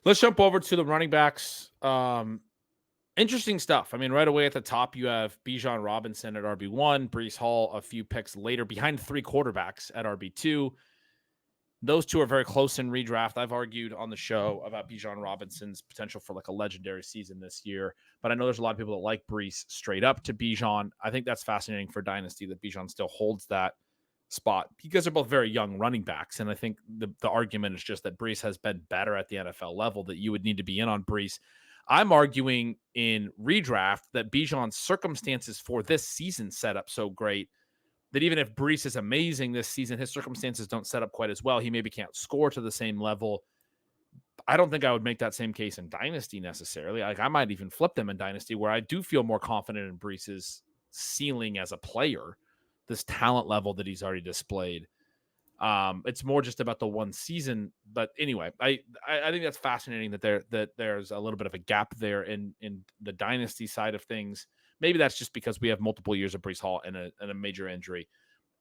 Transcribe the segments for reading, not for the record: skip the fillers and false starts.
Let's jump over to the running backs. Interesting stuff. I mean, right away at the top, you have Bijan Robinson at RB1, Breece Hall a few picks later behind three quarterbacks at RB2. Those two are very close in redraft. I've argued on the show about Bijan Robinson's potential for like a legendary season this year, but I know there's a lot of people that like Breece straight up to Bijan. I think that's fascinating for Dynasty that Bijan still holds that spot because they're both very young running backs. And I think the argument is just that Breece has been better at the NFL level, that you would need to be in on Breece. I'm arguing in redraft that Bijan's circumstances for this season set up so great that even if Breece is amazing this season, his circumstances don't set up quite as well. He maybe can't score to the same level. I don't think I would make that same case in Dynasty necessarily. Like I might even flip them in Dynasty where I do feel more confident in Breece's ceiling as a player, this talent level that he's already displayed. It's more just about the one season. But anyway, I think that's fascinating that there's a little bit of a gap there in the Dynasty side of things. Maybe that's just because we have multiple years of Breece Hall and a major injury,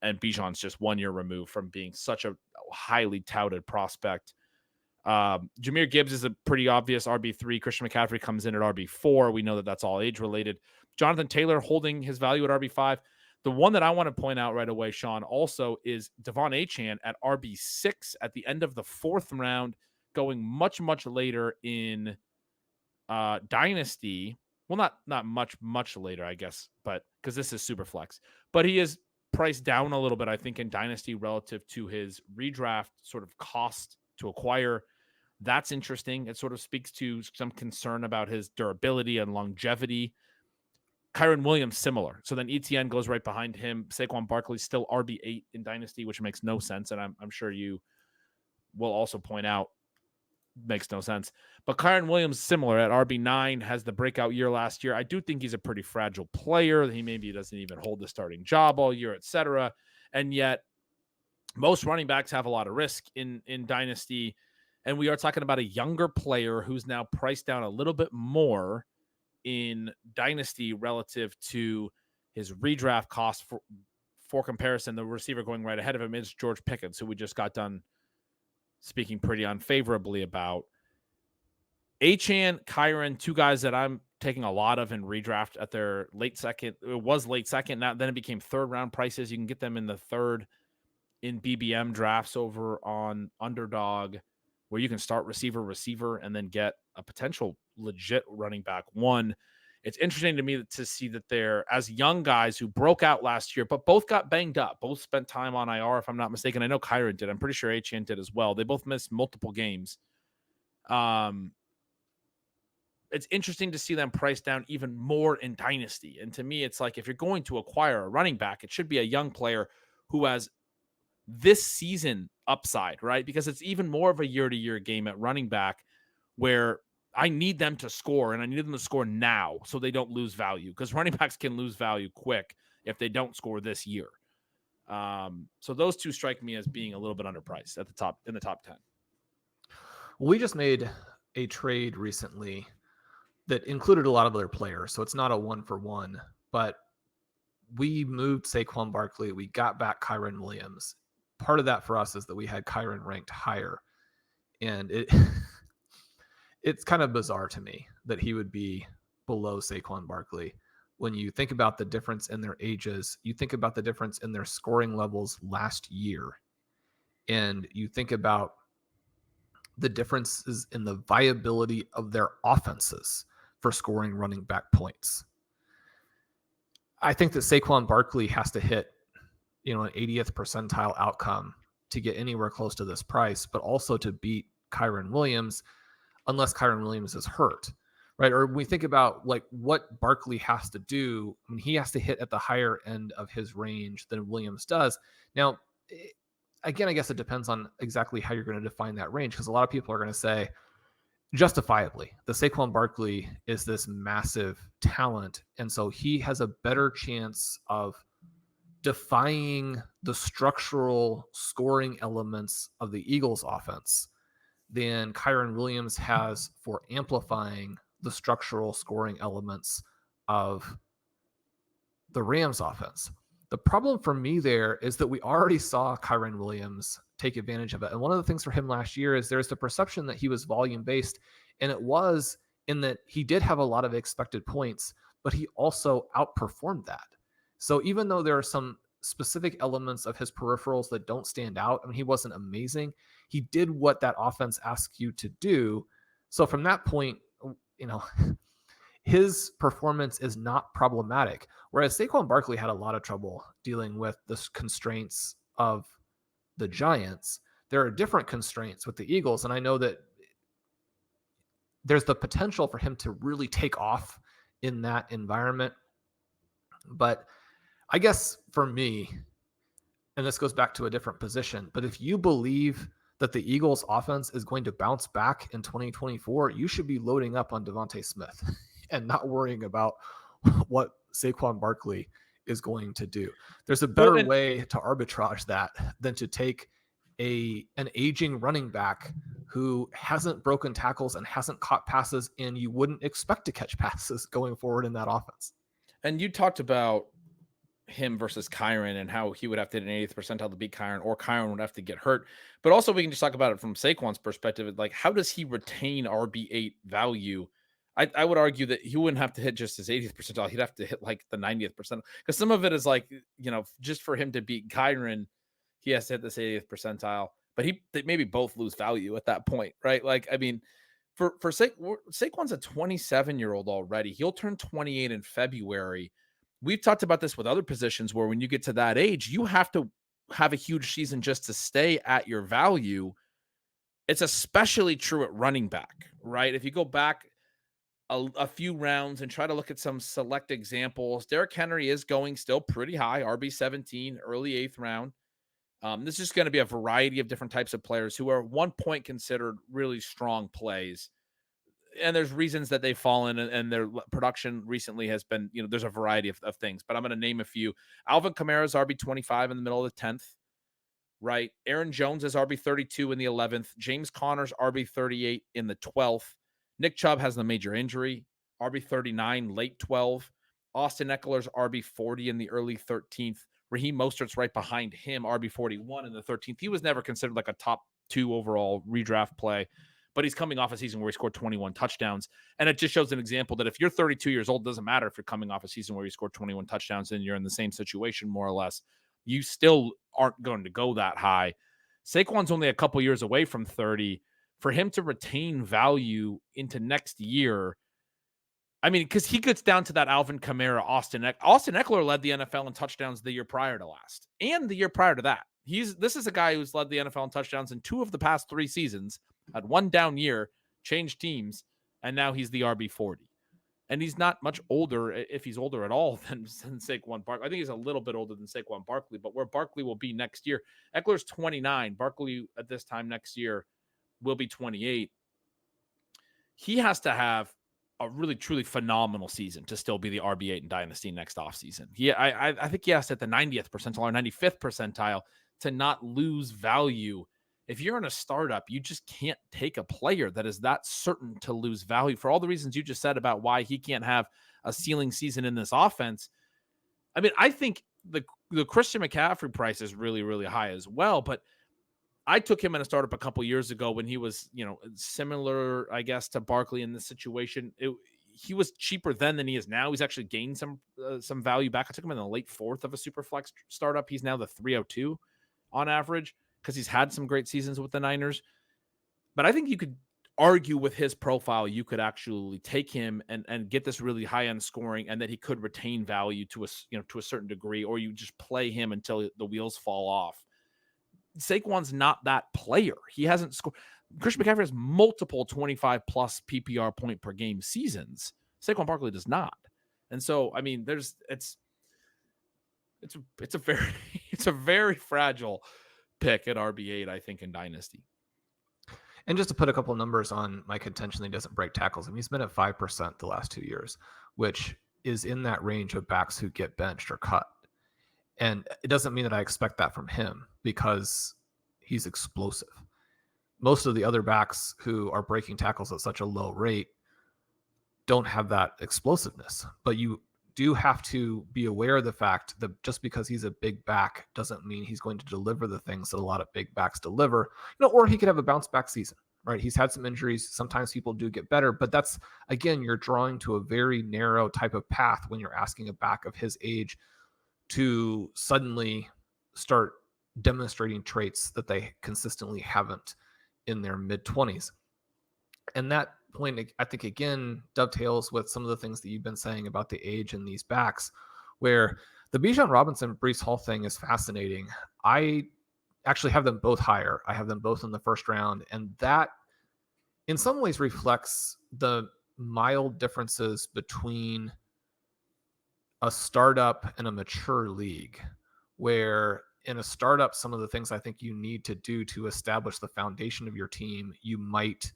and Bijan's just 1 year removed from being such a highly touted prospect. Jahmyr Gibbs is a pretty obvious RB3. Christian McCaffrey comes in at RB4. We know that that's all age related. Jonathan Taylor holding his value at RB5. The one that I want to point out right away, Sean, also is Devon Achane at RB6 at the end of the fourth round, going much, much later in Dynasty. Well, not much later, I guess, but because this is super flex. But he is priced down a little bit, I think, in Dynasty relative to his redraft sort of cost to acquire. That's interesting. It sort of speaks to some concern about his durability and longevity. Kyren Williams, similar. So then ETN goes right behind him. Saquon Barkley still RB8 in Dynasty, which makes no sense. And I'm sure you will also point out makes no sense. But Kyren Williams, similar at RB9, has the breakout year last year. I do think he's a pretty fragile player. He maybe doesn't even hold the starting job all year, etc. And yet most running backs have a lot of risk in Dynasty. And we are talking about a younger player who's now priced down a little bit more in Dynasty relative to his redraft cost. For comparison, the receiver going right ahead of him is George Pickens, who we just got done speaking pretty unfavorably about. Achane, Kyren, two guys that I'm taking a lot of in redraft at their late second. It was late second. Now then it became third round prices. You can get them in the third in BBM drafts over on Underdog, where you can start receiver, and then get a potential legit running back one. It's interesting to me to see that they're as young guys who broke out last year, but both got banged up. Both spent time on IR, if I'm not mistaken. I know Kyren did. I'm pretty sure Achane did as well. They both missed multiple games. It's interesting to see them priced down even more in Dynasty. And to me, it's like if you're going to acquire a running back, it should be a young player who has this season upside, right? Because it's even more of a year-to-year game at running back where I need them to score, and I need them to score now so they don't lose value, because running backs can lose value quick if they don't score this year. So those two strike me as being a little bit underpriced at the top, in the top 10. We just made a trade recently that included a lot of other players, so it's not a one-for-one, but we moved Saquon Barkley. We got back Kyren Williams. Part of that for us is that we had Kyren ranked higher, and it's kind of bizarre to me that he would be below Saquon Barkley. When you think about the difference in their ages, you think about the difference in their scoring levels last year, and you think about the differences in the viability of their offenses for scoring running back points. I think that Saquon Barkley has to hit, an 80th percentile outcome to get anywhere close to this price, but also to beat Kyren Williams, unless Kyren Williams is hurt, right? Or when we think about like what Barkley has to do, I mean, he has to hit at the higher end of his range than Williams does. Now, again, I guess it depends on exactly how you're going to define that range, because a lot of people are going to say, justifiably, the Saquon Barkley is this massive talent, and so he has a better chance of defying the structural scoring elements of the Eagles offense than Kyren Williams has for amplifying the structural scoring elements of the Rams offense. The problem for me there is that we already saw Kyren Williams take advantage of it. And one of the things for him last year is there's the perception that he was volume based, and it was in that he did have a lot of expected points, but he also outperformed that. So even though there are some specific elements of his peripherals that don't stand out, I mean, he wasn't amazing. He did what that offense asks you to do. So from that point, his performance is not problematic. Whereas Saquon Barkley had a lot of trouble dealing with the constraints of the Giants. There are different constraints with the Eagles. And I know that there's the potential for him to really take off in that environment. But I guess for me, and this goes back to a different position, but if you believe that the Eagles offense is going to bounce back in 2024, you should be loading up on Devontae Smith and not worrying about what Saquon Barkley is going to do. There's a better way to arbitrage that than to take an aging running back who hasn't broken tackles and hasn't caught passes, and you wouldn't expect to catch passes going forward in that offense. And you talked about him versus Kyren and how he would have to hit an 80th percentile to beat Kyren, or Kyren would have to get hurt. But also we can just talk about it from Saquon's perspective. Like, how does he retain RB8 value? I would argue that he wouldn't have to hit just his 80th percentile. He'd have to hit like the 90th percentile, because some of it is like, just for him to beat Kyren, he has to hit this 80th percentile, but they maybe both lose value at that point, right? Like, I mean, for Saquon's a 27-year-old already. He'll turn 28 in February. We've talked about this with other positions where when you get to that age, you have to have a huge season just to stay at your value. It's especially true at running back, right? If you go back a few rounds and try to look at some select examples, Derrick Henry is going still pretty high, RB17, early 8th round. This is going to be a variety of different types of players who are at one point considered really strong plays. And there's reasons that they've fallen, and their production recently has been, there's a variety of things, but I'm going to name a few. Alvin Kamara's RB25 in the middle of the 10th, right? Aaron Jones is RB32 in the 11th. James Conner's RB38 in the 12th. Nick Chubb has the major injury, RB39, late 12. Austin Eckler's RB40 in the early 13th. Raheem Mostert's right behind him, RB41 in the 13th. He was never considered like a top 2 overall redraft play, but he's coming off a season where he scored 21 touchdowns. And it just shows an example that if you're 32 years old, it doesn't matter if you're coming off a season where you scored 21 touchdowns and you're in the same situation, more or less. You still aren't going to go that high. Saquon's only a couple years away from 30. For him to retain value into next year, I mean, because he gets down to that Alvin Kamara, Austin Eckler led the NFL in touchdowns the year prior to last, and the year prior to that. This is a guy who's led the NFL in touchdowns in 2 of the past 3 seasons, had 1 down year, changed teams, and now he's the RB40. And he's not much older, if he's older at all, than Saquon Barkley. I think he's a little bit older than Saquon Barkley, but where Barkley will be next year. Eckler's 29. Barkley at this time next year will be 28. He has to have a really, truly phenomenal season to still be the RB8 in Dynasty next offseason. I think he has to hit the 90th percentile or 95th percentile to not lose value. If you're in a startup, you just can't take a player that is that certain to lose value for all the reasons you just said about why he can't have a ceiling season in this offense. I mean, I think the Christian McCaffrey price is really, really high as well, but I took him in a startup a couple years ago when he was, similar, I guess, to Barkley in this situation. He was cheaper then than he is now. He's actually gained some value back. I took him in the late 4th of a super flex startup. He's now the 302 on average because he's had some great seasons with the Niners. But I think you could argue with his profile, you could actually take him and get this really high end scoring, and that he could retain value to a certain degree, or you just play him until the wheels fall off. Saquon's not that player. He hasn't scored. Christian McCaffrey has multiple 25 plus PPR point per game seasons. Saquon Barkley does not. And so, I mean, it's a very fragile pick at RB8, I think, in Dynasty. And just to put a couple numbers on my contention that he doesn't break tackles, I mean, he's been at 5% the last 2 years, which is in that range of backs who get benched or cut. And it doesn't mean that I expect that from him because he's explosive. Most of the other backs who are breaking tackles at such a low rate don't have that explosiveness. But you do have to be aware of the fact that just because he's a big back doesn't mean he's going to deliver the things that a lot of big backs deliver, or he could have a bounce back season, right? He's had some injuries. Sometimes people do get better, but that's, again, you're drawing to a very narrow type of path when you're asking a back of his age to suddenly start demonstrating traits that they consistently haven't in their mid-20s. And that point, I think, again, dovetails with some of the things that you've been saying about the age in these backs, where the Bijan Robinson, Breece Hall thing is fascinating. I actually have them both higher. I have them both in the first round. And that in some ways reflects the mild differences between a startup and a mature league, where in a startup, some of the things I think you need to do to establish the foundation of your team, you might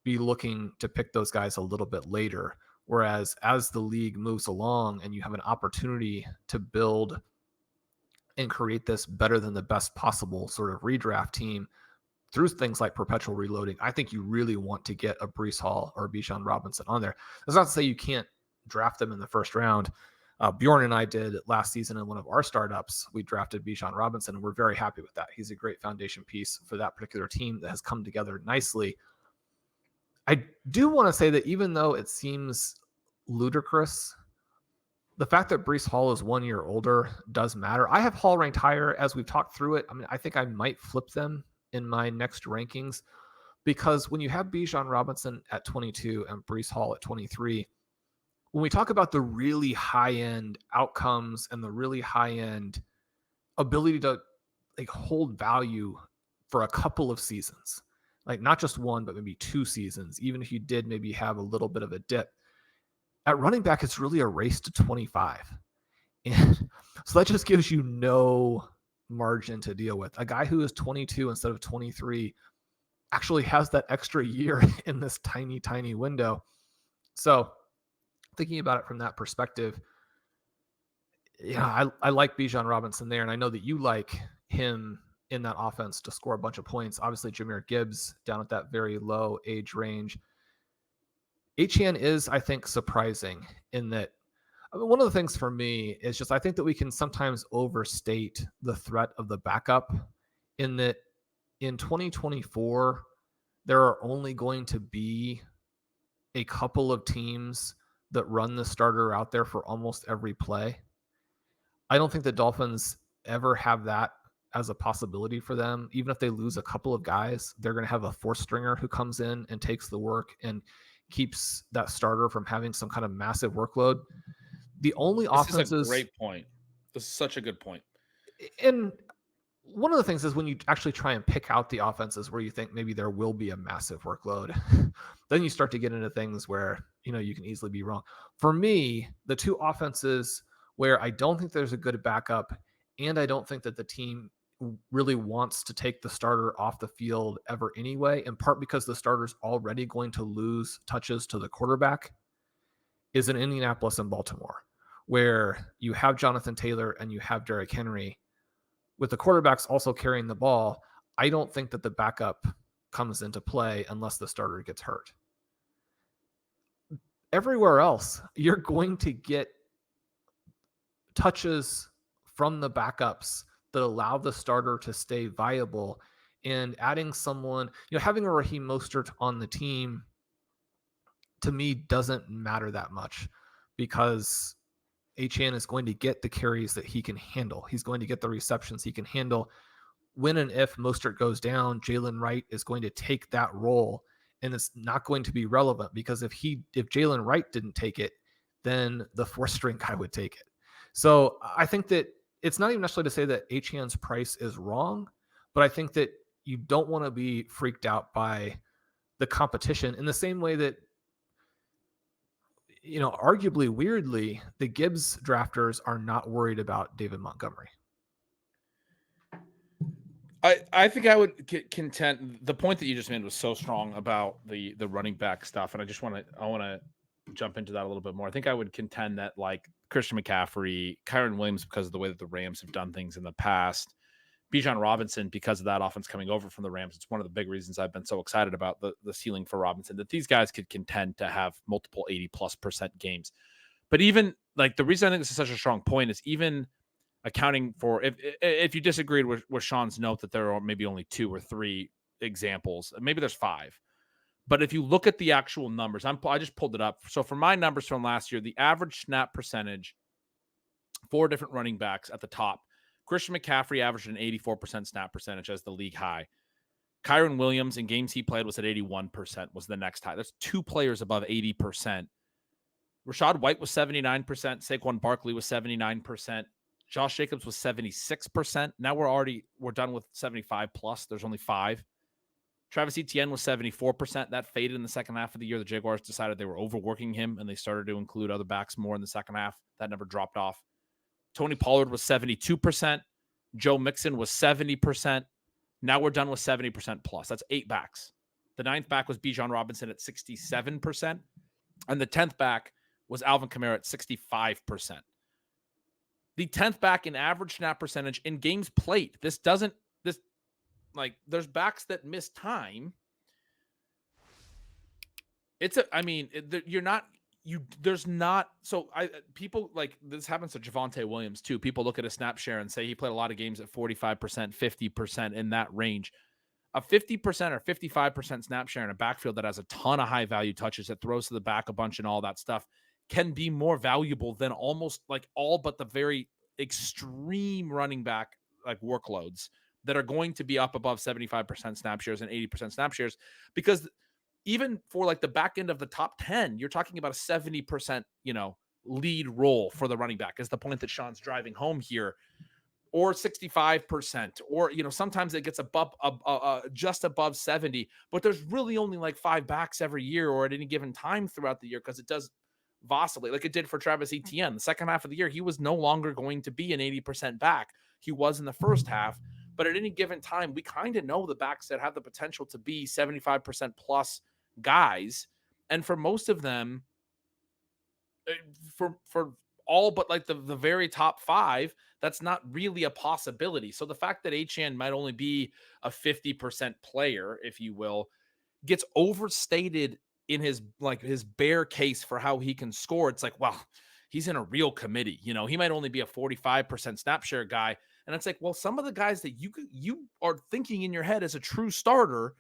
be looking to pick those guys a little bit later. Whereas as the league moves along and you have an opportunity to build and create this better than the best possible sort of redraft team through things like perpetual reloading, I think you really want to get a Breece Hall or a Bijan Robinson on there. That's not to say you can't draft them in the first round. Bjorn and I did last season in one of our startups. We drafted Bijan Robinson, and we're very happy with that. He's a great foundation piece for that particular team that has come together nicely. I do want to say that even though it seems ludicrous, the fact that Breece Hall is 1 year older does matter. I have Hall ranked higher as we've talked through it. I mean, I think I might flip them in my next rankings, because when you have Bijan Robinson at 22 and Breece Hall at 23, when we talk about the really high-end outcomes and the really high-end ability to hold value for a couple of seasons, like not just one, but maybe 2 seasons, even if you did maybe have a little bit of a dip. At running back, it's really a race to 25. And so that just gives you no margin to deal with. A guy who is 22 instead of 23 actually has that extra year in this tiny, tiny window. So thinking about it from that perspective, I like Bijan Robinson there. And I know that you like him in that offense to score a bunch of points. Obviously, Jahmyr Gibbs down at that very low age range. Achane is, I think, surprising in that, one of the things for me is just I think that we can sometimes overstate the threat of the backup, in that in 2024, there are only going to be a couple of teams that run the starter out there for almost every play. I don't think the Dolphins ever have that as a possibility for them. Even if they lose a couple of guys, they're going to have a fourth stringer who comes in and takes the work and keeps that starter from having some kind of massive workload. The only offenses. This is a great point. This is such a good point. And one of the things is when you actually try and pick out the offenses where you think maybe there will be a massive workload, then you start to get into things where, you can easily be wrong. For me, the 2 offenses where I don't think there's a good backup, and I don't think that the team really wants to take the starter off the field ever anyway, in part because the starter's already going to lose touches to the quarterback, is in Indianapolis and Baltimore, where you have Jonathan Taylor and you have Derrick Henry. With the quarterbacks also carrying the ball, I don't think that the backup comes into play unless the starter gets hurt. Everywhere else, you're going to get touches from the backups that allow the starter to stay viable. And adding someone, having a Raheem Mostert on the team, to me, doesn't matter that much, because Achane is going to get the carries that he can handle. He's going to get the receptions he can handle. When and if Mostert goes down, Jalen Wright is going to take that role, and it's not going to be relevant, because if Jalen Wright didn't take it, then the 4th string guy would take it. So I think that it's not even necessarily to say that Achane's price is wrong, but I think that you don't want to be freaked out by the competition in the same way that, arguably weirdly, the Gibbs drafters are not worried about David Montgomery. I think I would contend. The point that you just made was so strong about the running back stuff, and I want to jump into that a little bit more. I think I would contend that like Christian McCaffrey, Kyren Williams, because of the way that the Rams have done things in the past, Bijan Robinson, because of that offense coming over from the Rams, it's one of the big reasons I've been so excited about the ceiling for Robinson, that these guys could contend to have multiple 80+% games. But even like the reason I think this is such a strong point is even accounting for if you disagreed with Sean's note that there are maybe only 2 or 3 examples, maybe there's 5. But if you look at the actual numbers, I just pulled it up. So for my numbers from last year, the average snap percentage, 4 different running backs at the top. Christian McCaffrey averaged an 84% snap percentage as the league high. Kyren Williams in games he played was at 81%, was the next high. That's 2 players above 80%. Rachaad White was 79%. Saquon Barkley was 79%. Josh Jacobs was 76%. Now we're done with 75 plus. There's only 5. Travis Etienne was 74%. That faded in the second half of the year. The Jaguars decided they were overworking him, and they started to include other backs more in the second half. That never dropped off. Tony Pollard was 72%. Joe Mixon was 70%. Now we're done with 70% plus. That's 8 backs. The 9th back was Bijan Robinson at 67%. And the 10th back was Alvin Kamara at 65%. The 10th back in average snap percentage in games played. There's backs that miss time. People like this happens to Javonte Williams too. People look at a snap share and say he played a lot of games at 45%, 50% in that range. A 50% or 55% snap share in a backfield that has a ton of high value touches, that throws to the back a bunch and all that stuff, can be more valuable than almost like all but the very extreme running back like workloads that are going to be up above 75% snap shares and 80% snap shares. Because even for like the back end of the top 10, you're talking about a 70%, lead role for the running back is the point that Sean's driving home here, or 65%, or, sometimes it gets above, just above 70, but there's really only like 5 backs every year or at any given time throughout the year, because it does vacillate like it did for Travis Etienne. The second half of the year, he was no longer going to be an 80% back. He was in the first half, but at any given time, we kind of know the backs that have the potential to be 75% plus guys. And for most of them, for all but like the very top 5, that's not really a possibility. So the fact that Achane might only be a 50% player, if you will, gets overstated in his bare case for how he can score. It's like, well, he's in a real committee. He might only be a 45% snap share guy. And it's like, well, some of the guys that you are thinking in your head as a true starter,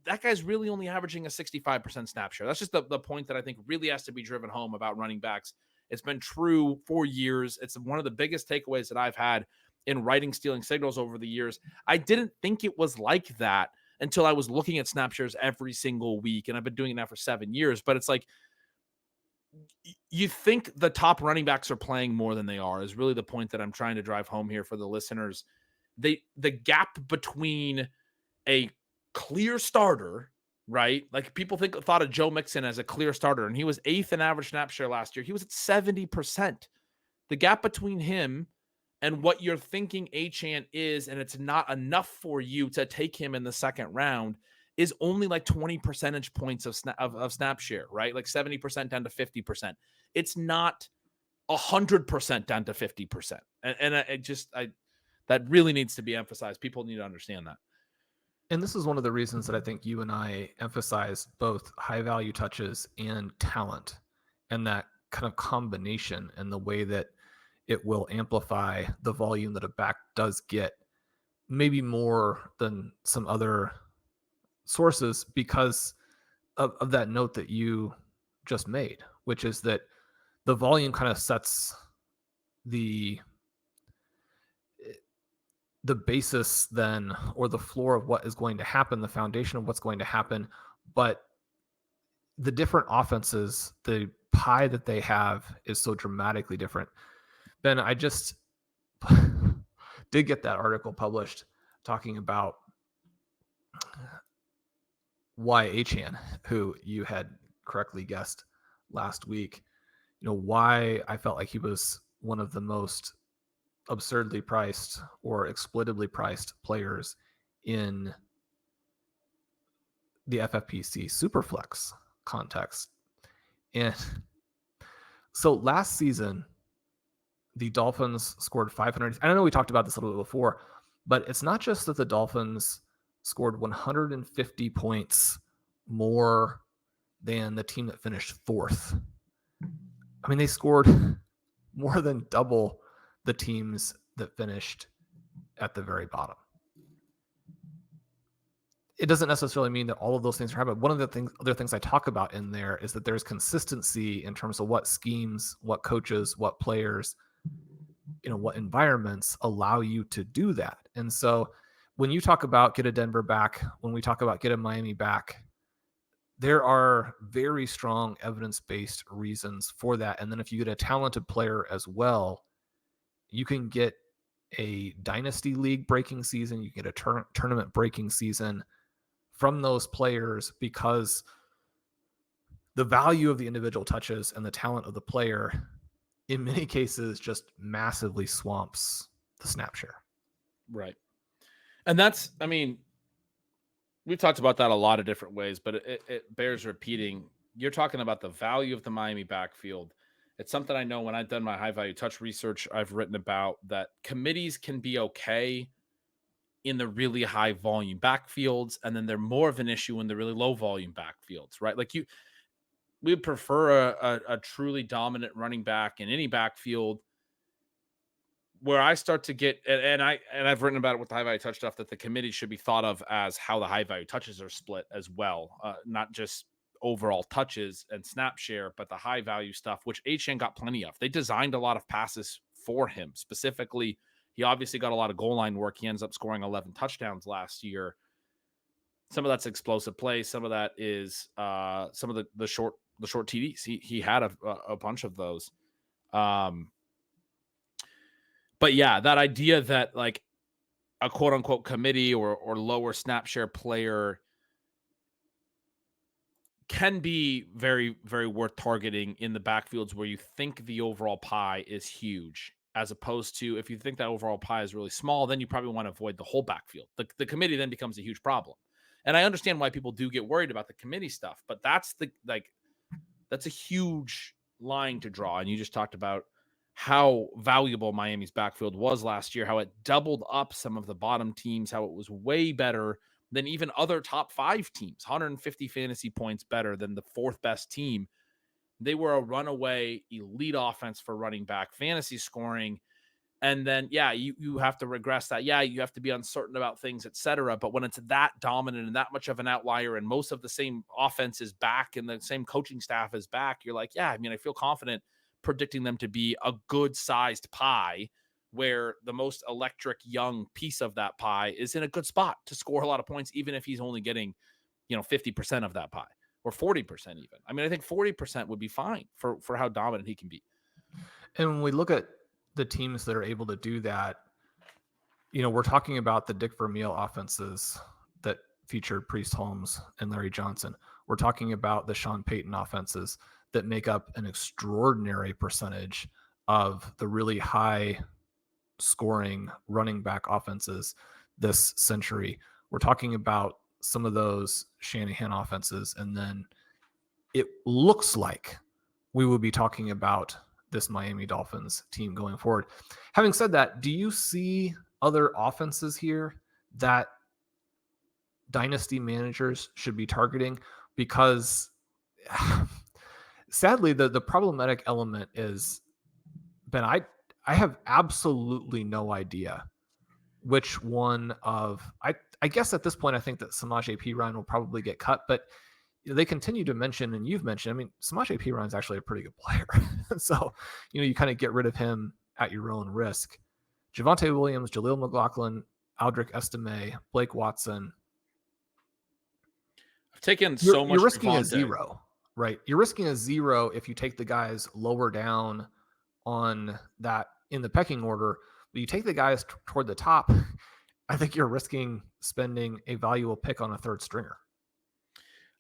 that guy's really only averaging a 65% snap share. That's just the point that I think really has to be driven home about running backs. It's been true for years. It's one of the biggest takeaways that I've had in writing Stealing Signals over the years. I didn't think it was like that until I was looking at snap shares every single week. And I've been doing that for 7 years, but it's like, you think the top running backs are playing more than they are is really the point that I'm trying to drive home here for the listeners. The gap between a clear starter, right? Like people thought of Joe Mixon as a clear starter, and he was 8th in average snap share last year. He was at 70%. The gap between him and what you're thinking Achane is, and it's not enough for you to take him in the second round, is only like 20 percentage points of snap share, right? Like 70% down to 50%. It's not 100% down to 50%. And that really needs to be emphasized. People need to understand that. And this is one of the reasons that I think you and I emphasize both high value touches and talent, and that kind of combination and the way that it will amplify the volume that a back does get, maybe more than some other sources, because of that note that you just made, which is that the volume kind of sets the basis then, or the floor of what is going to happen, the foundation of what's going to happen. But the different offenses, the pie that they have is so dramatically different. Ben, I just did get that article published talking about why Achane, who you had correctly guessed last week, why I felt like he was one of the most absurdly priced or exploitably priced players in the FFPC Superflex context. And so last season, the Dolphins scored 500. I know we talked about this a little bit before, but it's not just that the Dolphins scored 150 points more than the team that finished 4th. I mean, they scored more than double the teams that finished at the very bottom. It doesn't necessarily mean that all of those things are happening. One of the other things I talk about in there is that there's consistency in terms of what schemes, what coaches, what players, what environments allow you to do that. And so when you talk about get a Denver back, when we talk about get a Miami back, there are very strong evidence-based reasons for that. And then if you get a talented player as well, you can get a dynasty league breaking season, you get a tournament breaking season from those players, because the value of the individual touches and the talent of the player in many cases just massively swamps the snap share. Right. And that's, I mean, we've talked about that a lot of different ways, but it bears repeating. You're talking about the value of the Miami backfield. It's something I know when I've done my high value touch research, I've written about that committees can be okay in the really high volume backfields, and then they're more of an issue in the really low volume backfields, right? Like we would prefer a truly dominant running back in any backfield. Where I start to get, and I've written about it with the high value touch stuff, that the committee should be thought of as how the high value touches are split as well, not just overall touches and snap share, but the high value stuff, which Achane got plenty of. They designed a lot of passes for him specifically. He obviously got a lot of goal line work. He ends up scoring 11 touchdowns last year. Some of that's explosive play. Some of that is some of the short TDs. He had a bunch of those. But yeah, that idea that like a quote unquote committee or lower snap share player can be very, very worth targeting in the backfields where you think the overall pie is huge, as opposed to if you think that overall pie is really small, then you probably want to avoid the whole backfield. The committee then becomes a huge problem. And I understand why people do get worried about the committee stuff, but that's a huge line to draw. And you just talked about how valuable Miami's backfield was last year, how it doubled up some of the bottom teams, how it was way better than even other top 5 teams, 150 fantasy points better than the 4th best team. They were a runaway elite offense for running back fantasy scoring. And then, yeah, you have to regress that. Yeah, you have to be uncertain about things, etc. But when it's that dominant and that much of an outlier, and most of the same offense is back and the same coaching staff is back, you're like, yeah, I mean, I feel confident predicting them to be a good sized pie, where the most electric young piece of that pie is in a good spot to score a lot of points, even if he's only getting, 50% of that pie or 40% even. I mean, I think 40% would be fine for how dominant he can be. And when we look at the teams that are able to do that, we're talking about the Dick Vermeil offenses that featured Priest Holmes and Larry Johnson. We're talking about the Sean Payton offenses that make up an extraordinary percentage of the really high scoring running back offenses this century. We're talking about some of those Shanahan offenses, and then it looks like we will be talking about this Miami Dolphins team going forward. Having said that, do you see other offenses here that dynasty managers should be targeting? Because sadly, the problematic element is, Ben, I have absolutely no idea which one of, I guess at this point, I think that Samaje Perine will probably get cut, but they continue to mention, and you've mentioned, I mean, Samaje Perine is actually a pretty good player. So, you kind of get rid of him at your own risk. Javonte Williams, Jaleel McLaughlin, Aldrick Estime, Blake Watson. I've taken so much. You're risking Javonte. a 0, right? You're risking a 0 if you take the guys lower down on that in the pecking order. But you take the guys toward the top, I think you're risking spending a valuable pick on a third stringer.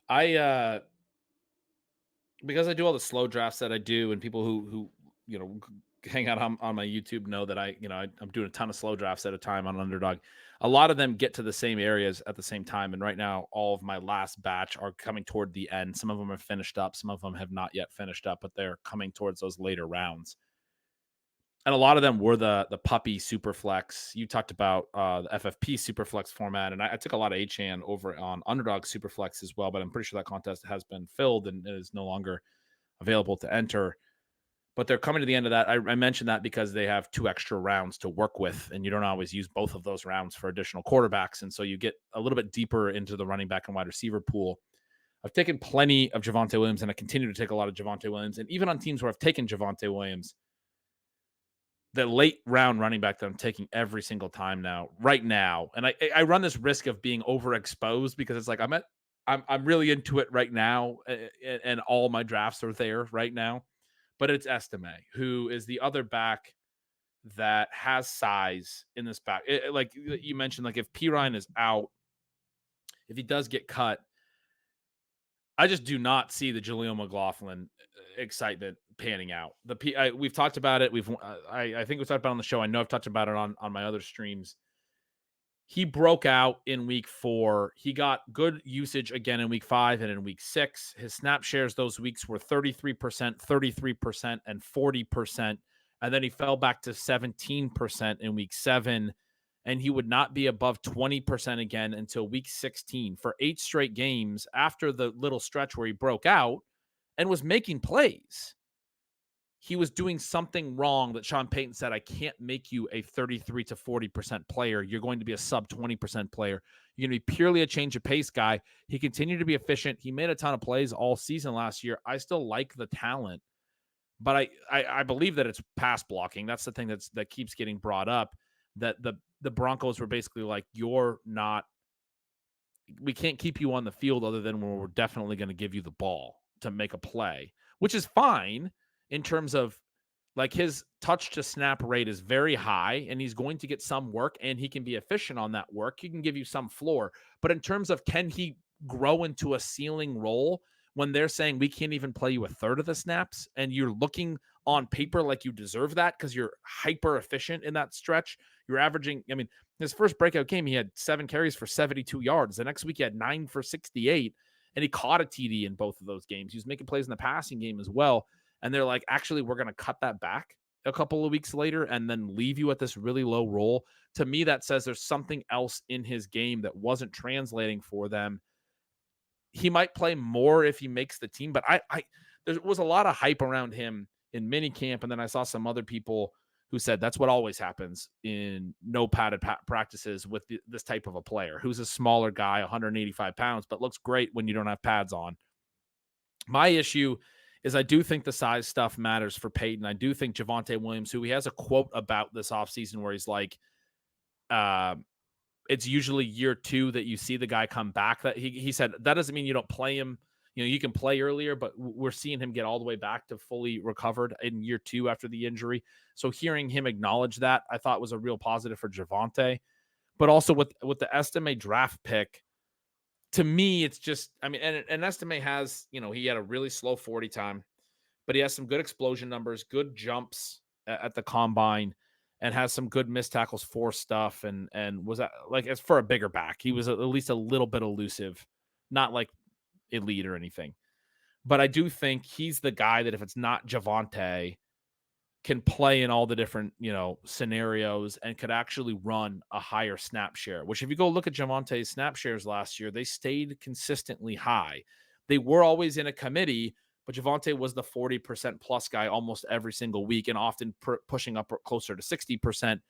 Because I do all the slow drafts that I do, and people who hang out on my YouTube know that I'm doing a ton of slow drafts at a time on Underdog. A lot of them get to the same areas at the same time, and right now all of my last batch are coming toward the end. Some of them have finished up, some of them have not yet finished up, but they're coming towards those later rounds. And a lot of them were the puppy Superflex. You talked about the FFP Superflex format, and I took a lot of Achane over on Underdog Superflex as well, but I'm pretty sure that contest has been filled and is no longer available to enter. But they're coming to the end of that. I mentioned that because they have 2 extra rounds to work with, and you don't always use both of those rounds for additional quarterbacks. And so you get a little bit deeper into the running back and wide receiver pool. I've taken plenty of Javonte Williams, and I continue to take a lot of Javonte Williams. And even on teams where I've taken Javonte Williams, the late round running back that I'm taking every single time now, right now, and I run this risk of being overexposed because it's like I'm really into it right now, and all my drafts are there right now. But it's Estime, who is the other back that has size in this back. Like you mentioned, like if Perine is out, if he does get cut, I just do not see the Jaleel McLaughlin excitement panning out. We've talked about it. I think we talked about it on the show. I know I've talked about it on my other streams. He broke out in week 4. He got good usage again in week 5 and in week 6. His snap shares those weeks were 33%, 33%, and 40%. And then he fell back to 17% in week 7. And he would not be above 20% again until week 16 for 8 straight games after the little stretch where he broke out and was making plays. He was doing something wrong that Sean Payton said, I can't make you a 33 to 40% player. You're going to be a sub 20% player. You're going to be purely a change of pace guy. He continued to be efficient. He made a ton of plays all season last year. I still like the talent, but I believe that it's pass blocking. That's the thing that keeps getting brought up, that the Broncos were basically like, we can't keep you on the field other than when we're definitely going to give you the ball to make a play, which is fine in terms of like his touch to snap rate is very high and he's going to get some work and he can be efficient on that work. He can give you some floor, but in terms of can he grow into a ceiling role when they're saying we can't even play you a third of the snaps and you're looking on paper like you deserve that because you're hyper efficient in that stretch. You're averaging, I mean, his first breakout game, he had 7 carries for 72 yards. The next week he had 9 for 68 and he caught a TD in both of those games. He was making plays in the passing game as well. And they're like, actually, we're going to cut that back a couple of weeks later and then leave you at this really low role. To me, that says there's something else in his game that wasn't translating for them. He might play more if he makes the team, but there was a lot of hype around him in minicamp. And then I saw some other people who said that's what always happens in no padded practices with this type of a player who's a smaller guy, 185 pounds, but looks great when you don't have pads on. My issue is I do think the size stuff matters for Peyton. I do think Javonte Williams, who he has a quote about this offseason where he's like, it's usually year 2 that you see the guy come back. That he said, that doesn't mean you don't play him. You know, you can play earlier, but we're seeing him get all the way back to fully recovered in year 2 after the injury. So hearing him acknowledge that, I thought was a real positive for Javonte. But also with the Estime draft pick, to me, it's just, I mean, and Estime has, you know, he had a really slow 40 time, but he has some good explosion numbers, good jumps at the combine, and has some good missed tackles for stuff. And was that like, as for a bigger back, he was at least a little bit elusive, not like elite or anything. But I do think he's the guy that if it's not Javonte, can play in all the different, you know, scenarios and could actually run a higher snap share, which if you go look at Javonte's snap shares last year, they stayed consistently high. They were always in a committee, but Javonte was the 40% plus guy almost every single week and often pushing up closer to 60%.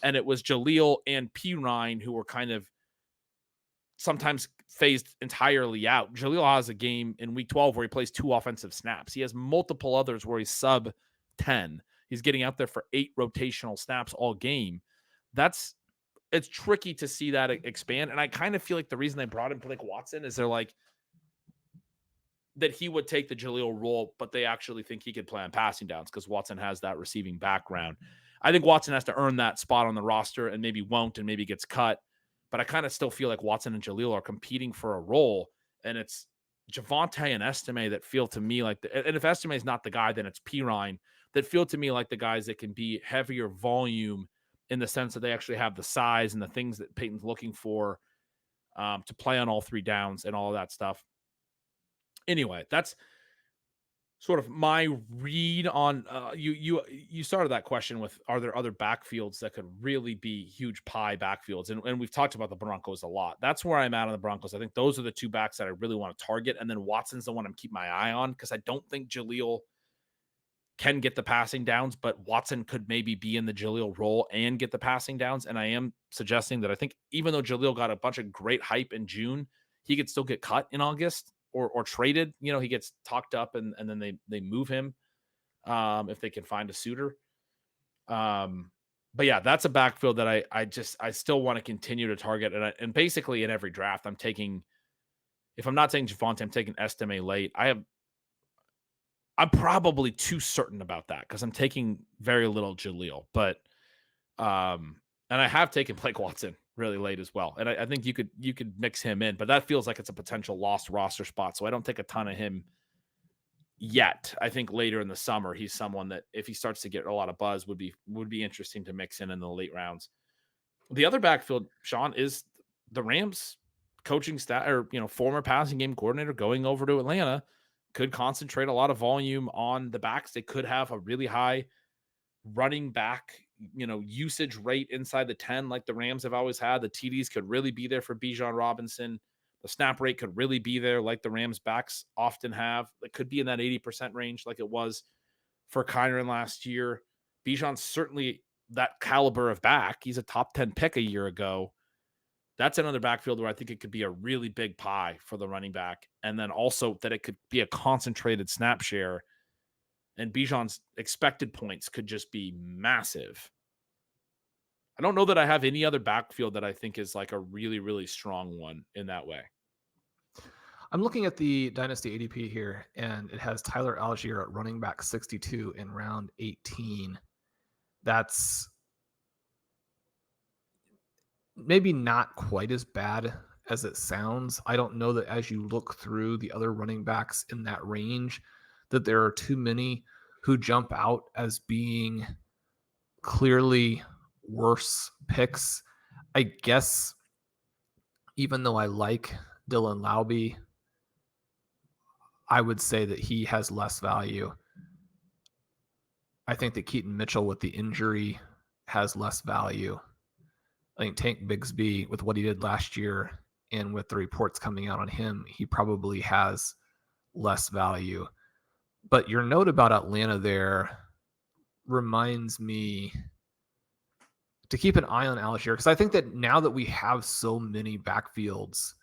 And it was Jaleel and Perine who were kind of sometimes phased entirely out. Jaleel has a game in week 12 where he plays 2 offensive snaps. He has multiple others where he's sub 10. He's getting out there for 8 rotational snaps all game. It's tricky to see that expand. And I kind of feel like the reason they brought in Blake Watson is they're like, that he would take the Jaleel role, but they actually think he could play on passing downs because Watson has that receiving background. I think Watson has to earn that spot on the roster and maybe won't and maybe gets cut. But I kind of still feel like Watson and Jaleel are competing for a role. And it's Javonte and Estime that feel to me like, and if Estime is not the guy, then it's Perine, that feel to me like the guys that can be heavier volume in the sense that they actually have the size and the things that Peyton's looking for to play on all 3 downs and all of that stuff. Anyway, that's sort of my read on you started that question with, are there other backfields that could really be huge pie backfields? And we've talked about the Broncos a lot. That's where I'm at on the Broncos. I think those are the 2 backs that I really want to target. And then Watson's the one I'm keeping my eye on because I don't think Jaleel can get the passing downs, but Watson could maybe be in the Jaleel role and get the passing downs. And I am suggesting that I think even though Jaleel got a bunch of great hype in June, he could still get cut in August or traded. You know, he gets talked up and then they move him if they can find a suitor. But yeah, that's a backfield that I still want to continue to target. And basically in every draft, I'm taking, if I'm not taking Javonte, I'm taking Estime late. I'm probably too certain about that because I'm taking very little Jaleel, but and I have taken Blake Watson really late as well. And I think you could mix him in, but that feels like it's a potential lost roster spot. So I don't take a ton of him yet. I think later in the summer, he's someone that if he starts to get a lot of buzz would be interesting to mix in the late rounds. The other backfield, Sean, is the Rams coaching staff or former passing game coordinator going over to Atlanta. Could concentrate a lot of volume on the backs. They could have a really high running back, usage rate inside the 10 like the Rams have always had. The TDs could really be there for Bijan Robinson. The snap rate could really be there like the Rams backs often have. It could be in that 80% range like it was for Kyren last year. Bijan's certainly that caliber of back. He's a top 10 pick a year ago. That's another backfield where I think it could be a really big pie for the running back. And then also that it could be a concentrated snap share. And Bijan's expected points could just be massive. I don't know that I have any other backfield that I think is like a really, really strong one in that way. I'm looking at the Dynasty ADP here, and it has Tyler Algier at running back 62 in round 18. That's maybe not quite as bad as it sounds. I don't know that as you look through the other running backs in that range, that there are too many who jump out as being clearly worse picks. I guess even though I like Dylan Laube, I would say that he has less value. I think that Keaton Mitchell with the injury has less value. I think Tank Bigsby, with what he did last year and with the reports coming out on him, he probably has less value. But your note about Atlanta there reminds me to keep an eye on Algier, because I think that now that we have so many backfields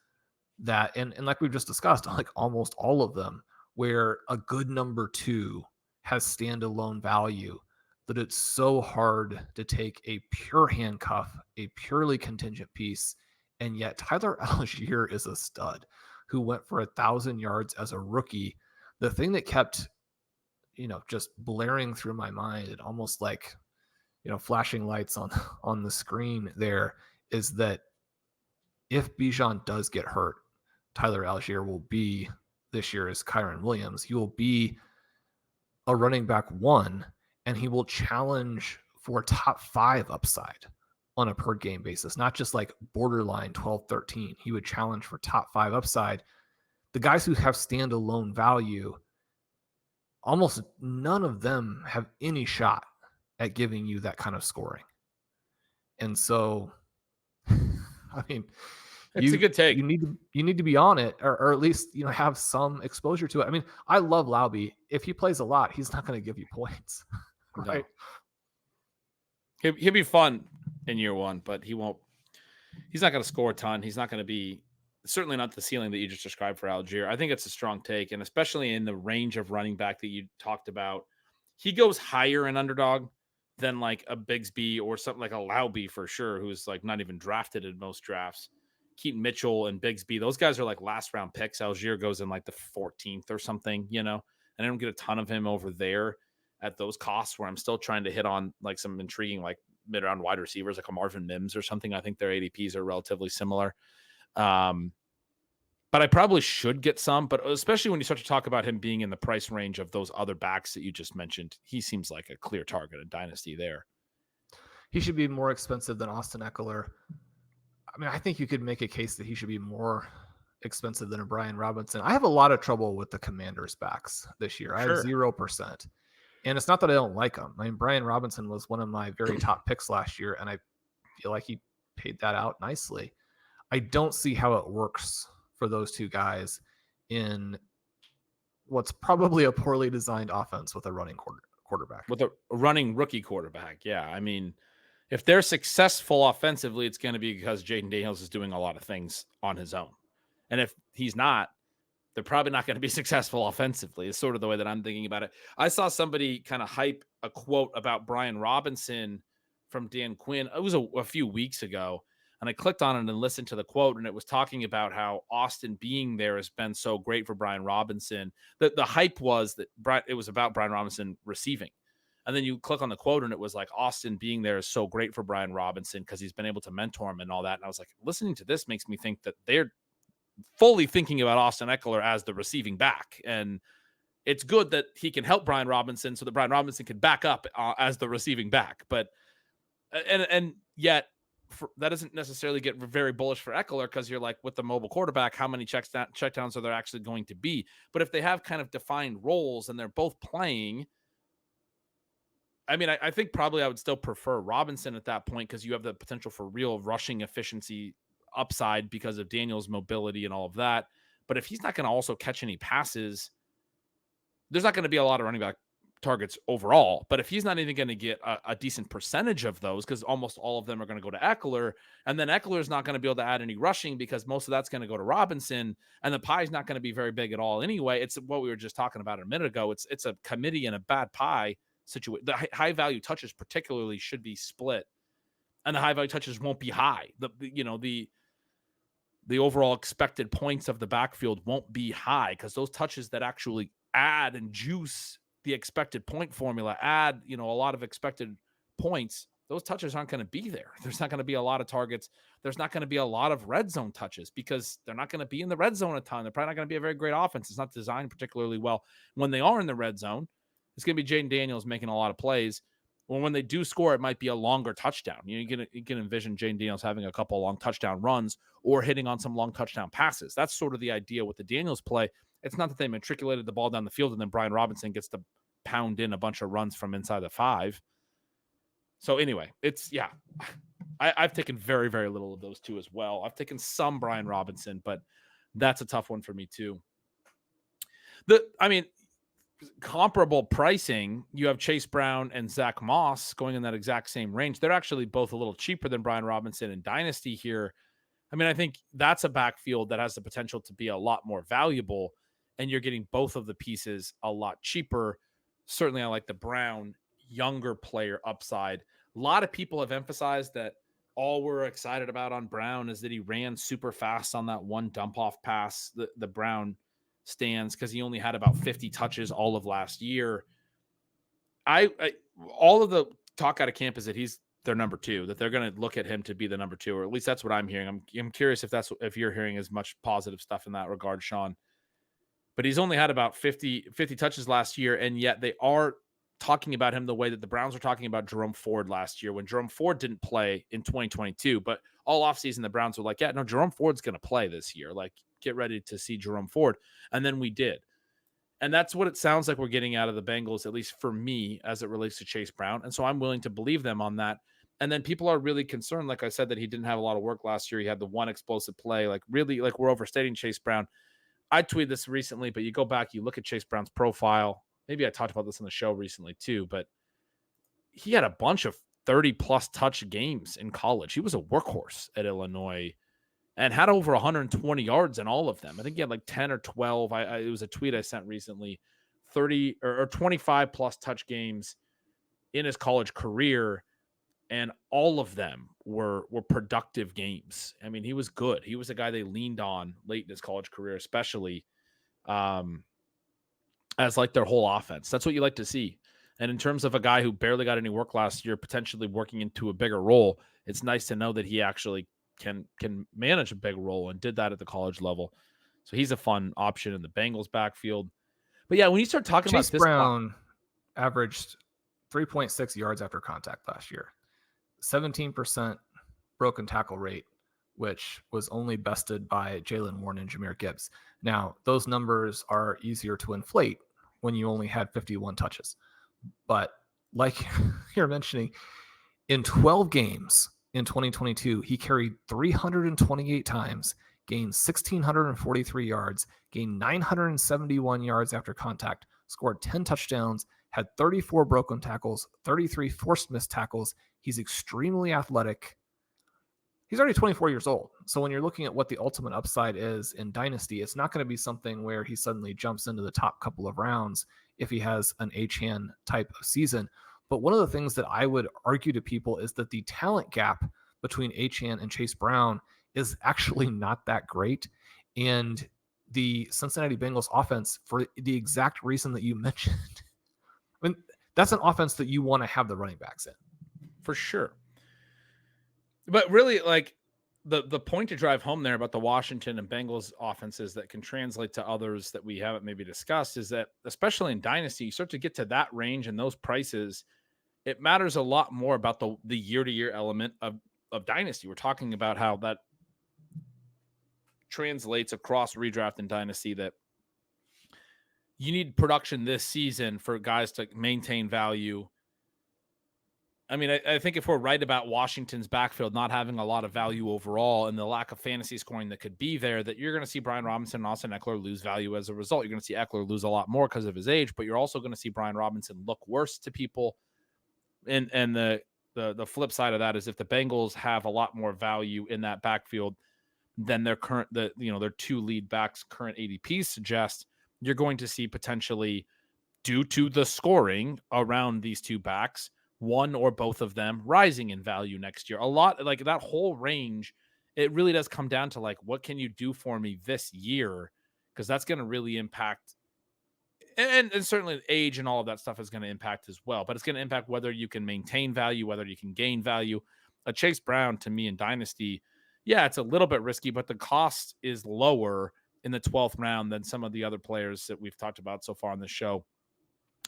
that, and like we've just discussed, like almost all of them, where a good number 2 has standalone value, that it's so hard to take a pure handcuff, a purely contingent piece. And yet Tyler Algier is a stud who went for 1,000 yards as a rookie. The thing that kept, just blaring through my mind and almost like, flashing lights on the screen there is that if Bijan does get hurt, Tyler Algier will be this year's Kyren Williams. He will be a running back 1, and he will challenge for top 5 upside on a per game basis, not just like borderline 12, 13. He would challenge for top 5 upside. The guys who have standalone value, almost none of them have any shot at giving you that kind of scoring. And so, I mean, it's a good take. You need to be on it, or at least have some exposure to it. I mean, I love Laube. If he plays a lot, he's not going to give you points, right? No. He'll be fun in year 1, but he won't. He's not going to score a ton. He's not going to be certainly not the ceiling that you just described for Algier. I think it's a strong take, and especially in the range of running back that you talked about, he goes higher in Underdog than like a Bigsby or something like a Laube for sure, who's like not even drafted in most drafts. Keaton Mitchell and Bigsby, those guys are like last round picks. Algier goes in like the 14th or something, and I don't get a ton of him over there at those costs where I'm still trying to hit on like some intriguing like mid round wide receivers like a Marvin Mims or something. I think their ADPs are relatively similar. But I probably should get some, but especially when you start to talk about him being in the price range of those other backs that you just mentioned, he seems like a clear target in Dynasty there. He should be more expensive than Austin Eckler. I mean, I think you could make a case that he should be more expensive than a Brian Robinson. I have a lot of trouble with the Commanders backs this year. I have 0%. And it's not that I don't like him. I mean, Brian Robinson was one of my very top picks last year, and I feel like he paid that out nicely. I don't see how it works for those two guys in what's probably a poorly designed offense with a running quarterback. With a running rookie quarterback. Yeah. I mean, if they're successful offensively, it's going to be because Jaden Daniels is doing a lot of things on his own. And if he's not, they're probably not going to be successful offensively. Is sort of the way that I'm thinking about it. I saw somebody kind of hype a quote about Brian Robinson from Dan Quinn. It was a few weeks ago. And I clicked on it and listened to the quote, and it was talking about how Austin being there has been so great for Brian Robinson. The hype was that it was about Brian Robinson receiving. And then you click on the quote, and it was like, Austin being there is so great for Brian Robinson because he's been able to mentor him and all that. And I was like, listening to this makes me think that they're fully thinking about Austin Eckler as the receiving back. And it's good that he can help Brian Robinson so that Brian Robinson can back up as the receiving back. But, and yet, that doesn't necessarily get very bullish for Eckler because you're like, with the mobile quarterback, how many checkdowns are there actually going to be? But if they have kind of defined roles and they're both playing, I mean, I think probably I would still prefer Robinson at that point because you have the potential for real rushing efficiency upside because of Daniel's mobility and all of that. But if he's not going to also catch any passes, there's not going to be a lot of running back targets overall. But if he's not even going to get a decent percentage of those, because almost all of them are going to go to Eckler, and then Eckler is not going to be able to add any rushing because most of that's going to go to Robinson, and the pie is not going to be very big at all anyway. It's what we were just talking about a minute ago. It's a committee and a bad pie situation. The high value touches particularly should be split, and the high value touches won't be high. The overall expected points of the backfield won't be high because those touches that actually add and juice the expected point formula, add, a lot of expected points, those touches aren't going to be there. There's not going to be a lot of targets. There's not going to be a lot of red zone touches because they're not going to be in the red zone a ton. They're probably not going to be a very great offense. It's not designed particularly well. When they are in the red zone, it's going to be Jaden Daniels making a lot of plays. Well, when they do score, it might be a longer touchdown. You can envision Jaden Daniels having a couple of long touchdown runs or hitting on some long touchdown passes. That's sort of the idea with the Daniels play. It's not that they matriculated the ball down the field and then Brian Robinson gets to pound in a bunch of runs from inside the 5. So anyway, I've taken very, very little of those two as well. I've taken some Brian Robinson, but that's a tough one for me too. Comparable pricing, you have Chase Brown and Zach Moss going in that exact same range. They're actually both a little cheaper than Brian Robinson and Dynasty here. I mean, I think that's a backfield that has the potential to be a lot more valuable, and you're getting both of the pieces a lot cheaper. Certainly, I like the Brown younger player upside. A lot of people have emphasized that all we're excited about on Brown is that he ran super fast on that one dump off pass, the Brown stands, because he only had about 50 touches all of last year. All of the talk out of camp is that he's their number 2, that they're going to look at him to be the number 2, or at least that's what I'm hearing. I'm curious if you're hearing as much positive stuff in that regard, Sean. But he's only had about 50 touches last year, and yet they are talking about him the way that the Browns were talking about Jerome Ford last year when Jerome Ford didn't play in 2022. But all offseason, the Browns were like, yeah, no, Jerome Ford's going to play this year. Like, get ready to see Jerome Ford. And then we did. And that's what it sounds like we're getting out of the Bengals, at least for me, as it relates to Chase Brown. And so I'm willing to believe them on that. And then people are really concerned, like I said, that he didn't have a lot of work last year. He had the one explosive play. Like, really, like, we're overstating Chase Brown. I tweeted this recently, but you go back, you look at Chase Brown's profile. Maybe I talked about this on the show recently too, but he had a bunch of 30-plus touch games in college. He was a workhorse at Illinois and had over 120 yards in all of them. I think he had like 10 or 12. It was a tweet I sent recently, 30 or 25-plus touch games in his college career, and all of them were productive games. I mean, he was good. He was a guy they leaned on late in his college career, especially as like their whole offense. That's what you like to see. And in terms of a guy who barely got any work last year, potentially working into a bigger role, it's nice to know that he actually can manage a big role and did that at the college level. So he's a fun option in the Bengals backfield. But yeah, when you start talking Chase about this, Brown averaged 3.6 yards after contact last year, 17% broken tackle rate, which was only bested by Jalen Warren and Jahmyr Gibbs. Now, those numbers are easier to inflate when you only had 51 touches. But like you're mentioning, in 12 games in 2022, he carried 328 times, gained 1,643 yards, gained 971 yards after contact, scored 10 touchdowns, had 34 broken tackles, 33 forced missed tackles. He's extremely athletic. He's already 24 years old. So when you're looking at what the ultimate upside is in Dynasty, it's not going to be something where he suddenly jumps into the top couple of rounds if he has an Achane type of season. But one of the things that I would argue to people is that the talent gap between Achane and Chase Brown is actually not that great. And the Cincinnati Bengals offense, for the exact reason that you mentioned, I mean, that's an offense that you want to have the running backs in. For sure. But really, like, the point to drive home there about the Washington and Bengals offenses that can translate to others that we haven't maybe discussed is that, especially in Dynasty, you start to get to that range and those prices, it matters a lot more about the year-to-year element of Dynasty. We're talking about how that translates across redraft and Dynasty, that you need production this season for guys to maintain value. I mean, I think if we're right about Washington's backfield not having a lot of value overall and the lack of fantasy scoring that could be there, that you're going to see Brian Robinson and Austin Eckler lose value as a result. You're going to see Eckler lose a lot more because of his age, but you're also going to see Brian Robinson look worse to people. And the flip side of that is if the Bengals have a lot more value in that backfield than their their two lead backs current ADPs suggest, you're going to see potentially, due to the scoring around these two backs, one or both of them rising in value next year. A lot, like that whole range, it really does come down to like, what can you do for me this year? Because that's going to really impact, and certainly age and all of that stuff is going to impact as well. But it's going to impact whether you can maintain value, whether you can gain value. A Chase Brown, to me in Dynasty, yeah, it's a little bit risky, but the cost is lower in the 12th round than some of the other players that we've talked about so far on the show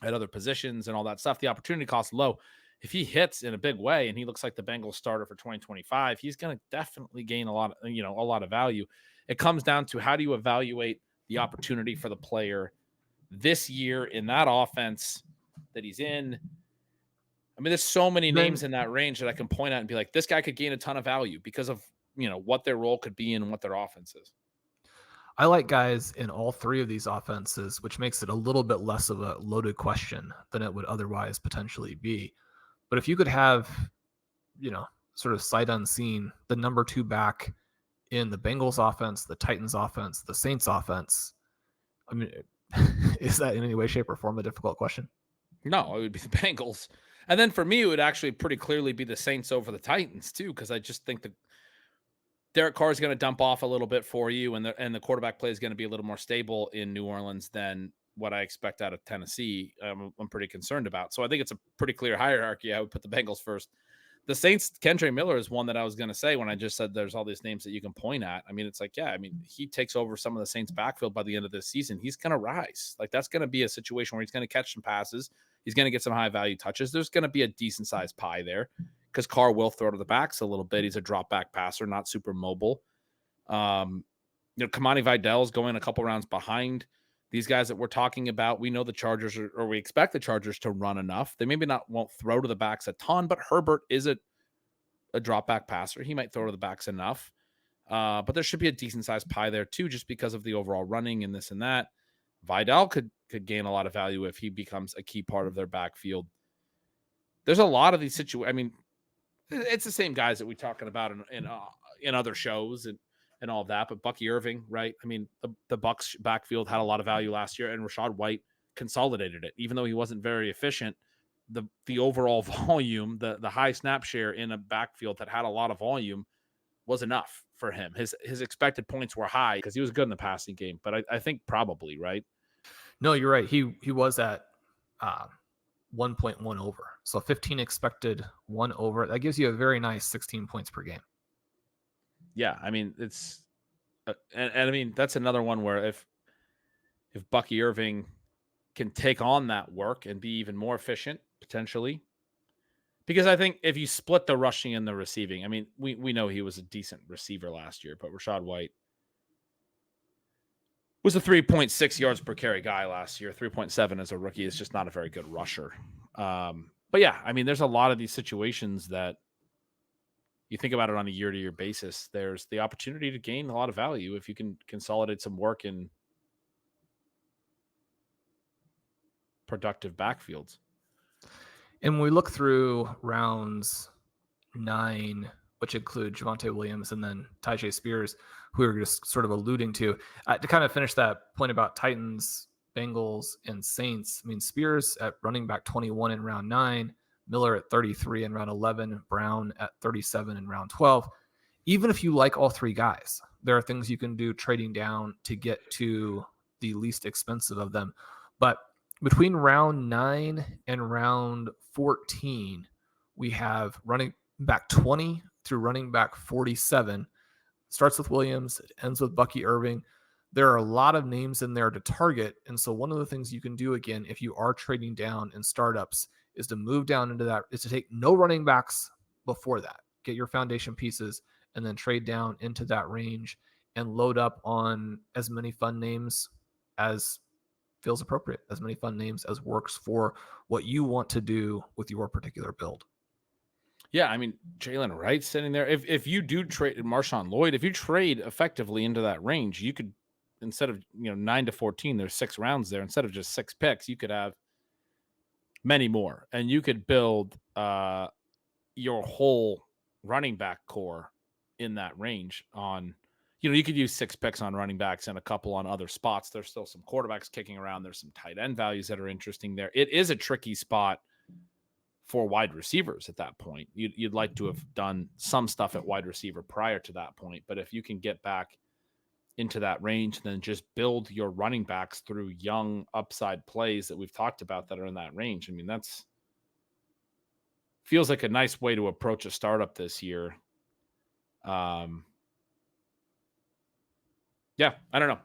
at other positions and all that stuff. The opportunity cost low. If he hits in a big way and he looks like the Bengals starter for 2025, he's going to definitely gain a lot of value. It comes down to, how do you evaluate the opportunity for the player this year in that offense that he's in? I mean, there's so many names in that range that I can point out and be like, this guy could gain a ton of value because of, what their role could be and what their offense is. I like guys in all three of these offenses, which makes it a little bit less of a loaded question than it would otherwise potentially be. But if you could have, sort of sight unseen, the number 2 back in the Bengals offense, the Titans offense, the Saints offense, I mean, is that in any way, shape, or form a difficult question? No, it would be the Bengals. And then for me, it would actually pretty clearly be the Saints over the Titans too, because I just think that Derek Carr is going to dump off a little bit for you, and the quarterback play is going to be a little more stable in New Orleans than what I expect out of Tennessee. I'm pretty concerned about. So I think it's a pretty clear hierarchy. I would put the Bengals first. The Saints, Kendre Miller is one that I was going to say when I just said there's all these names that you can point at. I mean, it's like, he takes over some of the Saints backfield by the end of this season. He's going to rise. Like, that's going to be a situation where he's going to catch some passes. He's going to get some high value touches. There's going to be a decent sized pie there because Carr will throw to the backs a little bit. He's a drop back passer, not super mobile. Kamani Vidal is going a couple rounds behind these guys that we're talking about. We know the Chargers or we expect the Chargers to run enough. They maybe won't throw to the backs a ton, but Herbert is a drop back passer. He might throw to the backs enough. But there should be a decent sized pie there too, just because of the overall running and this and that. Vidal could gain a lot of value if he becomes a key part of their backfield. There's a lot of these situations. I mean, it's the same guys that we're talking about in other shows and all of that, but Bucky Irving, right? I mean, the Bucs backfield had a lot of value last year, and Rachaad White consolidated it. Even though he wasn't very efficient, the overall volume, the high snap share in a backfield that had a lot of volume was enough for him. His expected points were high because he was good in the passing game, but I think probably, right? No, you're right. He was at 1.1 over. So 15 expected, 1 over. That gives you a very nice 16 points per game. Yeah, I mean, it's and I mean, that's another one where if Bucky Irving can take on that work and be even more efficient potentially, because I think if you split the rushing and the receiving, I mean, we know he was a decent receiver last year, but Rachaad White was a 3.6 yards per carry guy last year. 3.7 as a rookie is just not a very good rusher. But yeah, I mean, there's a lot of these situations that you think about it on a year-to-year basis. There's the opportunity to gain a lot of value if you can consolidate some work in productive backfields. And when we look through rounds 9, which include Javonte Williams and then Tyjae Spears, who we were just sort of alluding to kind of finish that point about Titans, Bengals, and Saints. I mean, Spears at running back 21 in round 9, Miller at 33 in round 11, Brown at 37 in round 12. Even if you like all three guys, there are things you can do trading down to get to the least expensive of them. But between round 9 and round 14, we have running back 20 through running back 47. Starts with Williams, it ends with Bucky Irving. There are a lot of names in there to target. And so one of the things you can do, again, if you are trading down in startups, is to move down into that, is to take no running backs before that. Get your foundation pieces and then trade down into that range and load up on as many fun names as feels appropriate, as many fun names as works for what you want to do with your particular build. Yeah, I mean, Jalen Wright sitting there. If you do trade Marshawn Lloyd, if you trade effectively into that range, you could, instead of 9 to 14, there's 6 rounds there. Instead of just 6 picks, you could have many more, and you could build your whole running back core in that range. On you could use 6 picks on running backs and a couple on other spots. There's still some quarterbacks kicking around. There's some tight end values that are interesting there. It is a tricky spot for wide receivers at that point. You'd like to have done some stuff at wide receiver prior to that point, but if you can get back into that range, then just build your running backs through young upside plays that we've talked about that are in that range. I mean, that's feels like a nice way to approach a startup this year. Yeah, I don't know.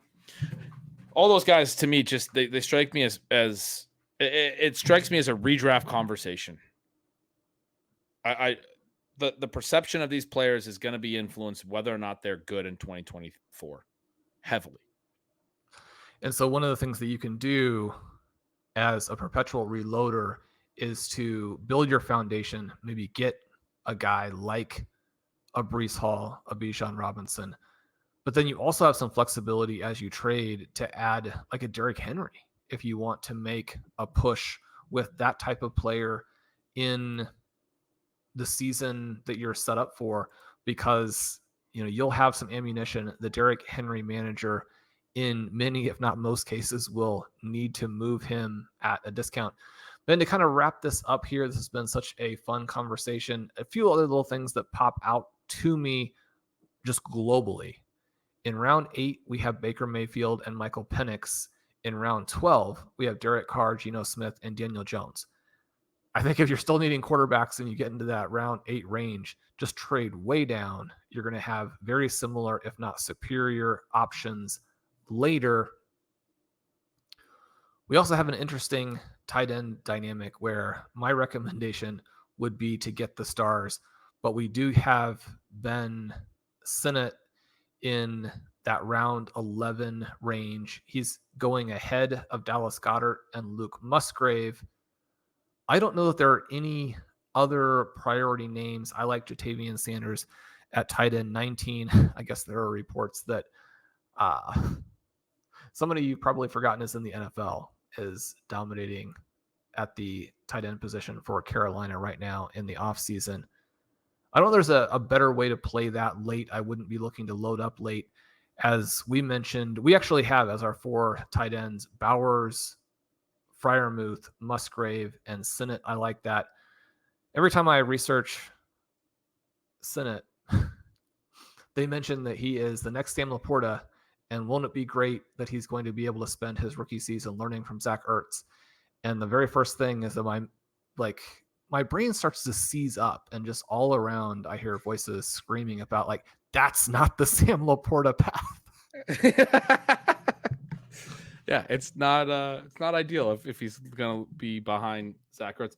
All those guys to me, just they strike me as it strikes me as a redraft conversation. The perception of these players is going to be influenced whether or not they're good in 2024 heavily. And so one of the things that you can do as a perpetual reloader is to build your foundation, maybe get a guy like a Breece Hall, a Bijan Robinson, but then you also have some flexibility as you trade to add like a Derrick Henry if you want to make a push with that type of player in the season that you're set up for, because you'll have some ammunition. The Derrick Henry manager in many, if not most cases, will need to move him at a discount. Then to kind of wrap this up here, this has been such a fun conversation. A few other little things that pop out to me just globally. In round 8, we have Baker Mayfield and Michael Penix. In round 12, we have Derek Carr, Geno Smith, and Daniel Jones. I think if you're still needing quarterbacks and you get into that round 8 range, just trade way down. You're going to have very similar, if not superior, options later. We also have an interesting tight end dynamic where my recommendation would be to get the stars, but we do have Ben Sinnott in that round 11 range. He's going ahead of Dallas Goedert and Luke Musgrave. I don't know that there are any other priority names. I like Jatavian Sanders at tight end 19. I guess there are reports that somebody you've probably forgotten is in the NFL is dominating at the tight end position for Carolina right now in the offseason. I don't know there's a better way to play that late. I wouldn't be looking to load up late. As we mentioned, we actually have as our 4 tight ends, Bowers, Freiermuth, Musgrave, and Sinnott. I like that. Every time I research Sinnott, they mention that he is the next Sam Laporta, and won't it be great that he's going to be able to spend his rookie season learning from Zach Ertz? And the very first thing is that my brain starts to seize up, and just all around I hear voices screaming about that's not the Sam Laporta path. Yeah, it's not ideal if he's going to be behind Zach Ertz.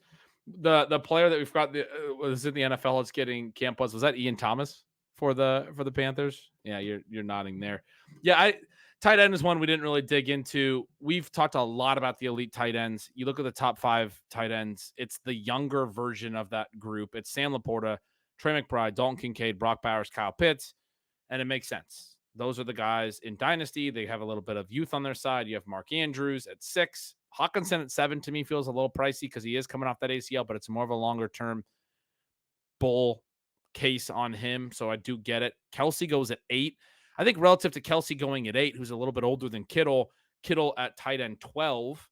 The player that we've got was in the NFL. It's getting camp was that Ian Thomas for the Panthers? Yeah, you're nodding there. Yeah, tight end is one we didn't really dig into. We've talked a lot about the elite tight ends. You look at the top 5 tight ends. It's the younger version of that group. It's Sam Laporta, Trey McBride, Dalton Kincaid, Brock Bowers, Kyle Pitts, and it makes sense. Those are the guys in Dynasty. They have a little bit of youth on their side. You have Mark Andrews at 6, Hawkinson at 7 to me feels a little pricey because he is coming off that ACL, but it's more of a longer term bull case on him. So I do get it. Kelsey goes at 8. I think relative to Kelsey going at 8, who's a little bit older than Kittle at tight end 12,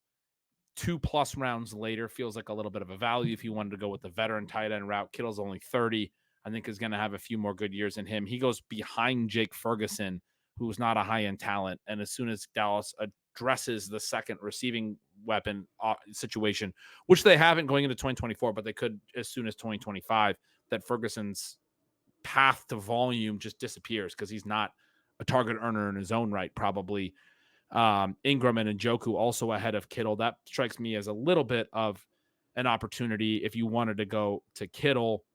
2+ rounds later feels like a little bit of a value if you wanted to go with the veteran tight end route. Kittle's only 30. I think is going to have a few more good years in him. He goes behind Jake Ferguson, who's not a high-end talent. And as soon as Dallas addresses the second receiving weapon situation, which they haven't going into 2024, but they could as soon as 2025, that Ferguson's path to volume just disappears because he's not a target earner in his own right, probably. Ingram and Njoku also ahead of Kittle. That strikes me as a little bit of an opportunity if you wanted to go to Kittle.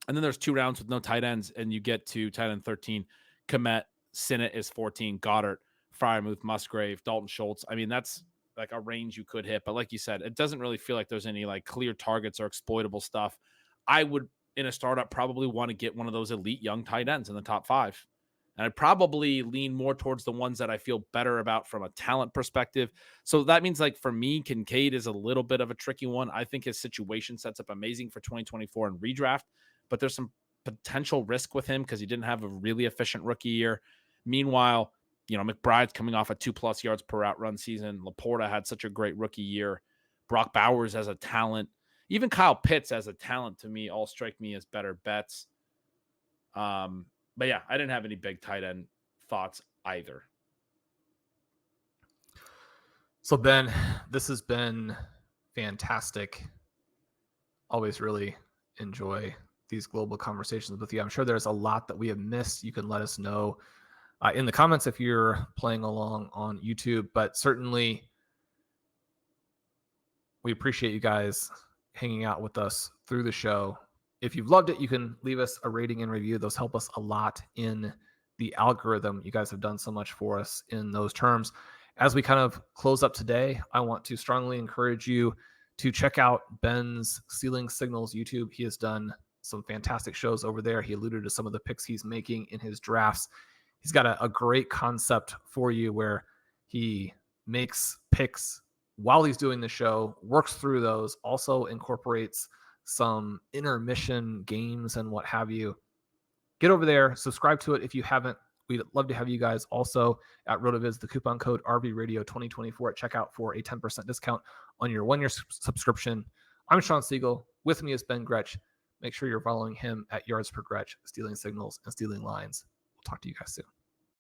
And then there's 2 rounds with no tight ends, and you get to tight end 13. Kmet, Sinnott is 14, Goddard, Freiermuth, Musgrave, Dalton Schultz. I mean, that's like a range you could hit. But like you said, it doesn't really feel like there's any like clear targets or exploitable stuff. I would, in a startup, probably want to get one of those elite young tight ends in the top 5. And I'd probably lean more towards the ones that I feel better about from a talent perspective. So that means, like, for me, Kincaid is a little bit of a tricky one. I think his situation sets up amazing for 2024 in redraft, but there's some potential risk with him because he didn't have a really efficient rookie year. Meanwhile, McBride's coming off a 2+ yards per route run season. Laporta had such a great rookie year. Brock Bowers as a talent. Even Kyle Pitts as a talent, to me, all strike me as better bets. But yeah, I didn't have any big tight end thoughts either. So Ben, this has been fantastic. Always really enjoy these global conversations with you. I'm sure there's a lot that we have missed. You can let us know in the comments if you're playing along on YouTube, but certainly we appreciate you guys hanging out with us through the show. If you've loved it, you can leave us a rating and review. Those help us a lot in the algorithm. You guys have done so much for us in those terms. As we kind of close up today, I want to strongly encourage you to check out Ben's Stealing Signals YouTube. He has done some fantastic shows over there. He alluded to some of the picks he's making in his drafts. He's got a great concept for you where he makes picks while he's doing the show, works through those, also incorporates some intermission games and what have you. Get over there, subscribe to it if you haven't. We'd love to have you guys also at RotoViz, the coupon code RVRadio2024 at checkout for a 10% discount on your 1-year subscription. I'm Shawn Siegele. With me is Ben Gretch. Make sure you're following him at Yards Per Gretch, Stealing Signals and Stealing Lines. We'll talk to you guys soon.